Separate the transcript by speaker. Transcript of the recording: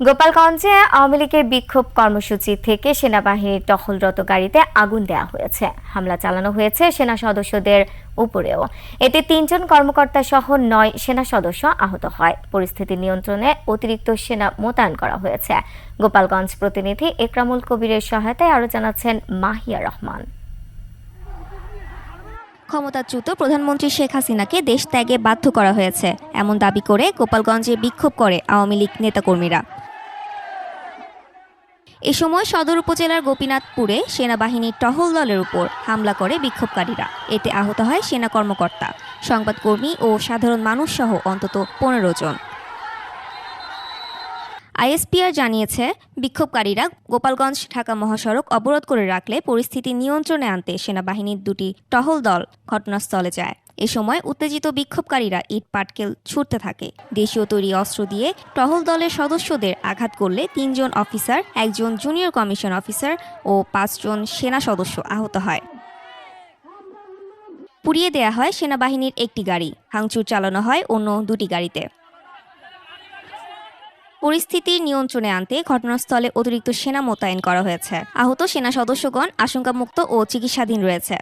Speaker 1: গোপালগঞ্জে আওয়ামী লীগের বিক্ষোভ কর্মসূচি থেকে সেনাবাহিনীর টহলরত গাড়িতে আগুন দেওয়া হয়েছে। হামলা চালানো হয়েছে সেনা সদস্যদের উপরেও। এতে ৩ জন কর্মকর্তা সহ ৯ সেনা সদস্য আহত হয়। পরিস্থিতি নিয়ন্ত্রণে অতিরিক্ত সেনা মোতায়েন করা হয়েছে। গোপালগঞ্জ প্রতিনিধি একরামুল কবিরের সহায়তায় আরও জানাচ্ছেন মাহিয়া রহমান।
Speaker 2: ক্ষমতাচ্যুত প্রধানমন্ত্রী শেখ হাসিনাকে দেশ ত্যাগে বাধ্য করা হয়েছে এমন দাবি করে গোপালগঞ্জে বিক্ষোভ করে আওয়ামী লীগ নেতাকর্মীরা। এ সময় সদর উপজেলার গোপীনাথপুরে সেনাবাহিনীর টহল দলের উপর হামলা করে বিক্ষোভকারীরা। এতে আহত হয় সেনা কর্মকর্তা, সংবাদকর্মী ও সাধারণ মানুষ সহ অন্তত ১৫ জন। আইএসপিআর জানিয়েছে, বিক্ষোভকারীরা গোপালগঞ্জ ঢাকা মহাসড়ক অবরোধ করে রাখলে পরিস্থিতি নিয়ন্ত্রণে আনতে সেনাবাহিনীর দুটি টহল দল ঘটনাস্থলে যায়। এ সময় উত্তেজিত বিক্ষোভকারীরা ইট পাটকেল ছুড়তে থাকে। দেশীয় তৈরি অস্ত্র দিয়ে টহল দলের সদস্যদের আঘাত করলে ৩ জন অফিসার, ১ জন জুনিয়র কমিশন অফিসার ও ৫ জন সেনা সদস্য আহত হয়। পুড়িয়ে দেয়া হয় সেনাবাহিনীর একটি গাড়ি, ভাঙচুর চালানো হয় অন্য দুটি গাড়িতে। পরিস্থিতি নিয়ন্ত্রণে আনতে ঘটনাস্থলে অতিরিক্ত সেনা মোতায়েন করা হয়েছে। আহত সেনা সদস্যগণ আশঙ্কামুক্ত ও চিকিৎসাধীন রয়েছে।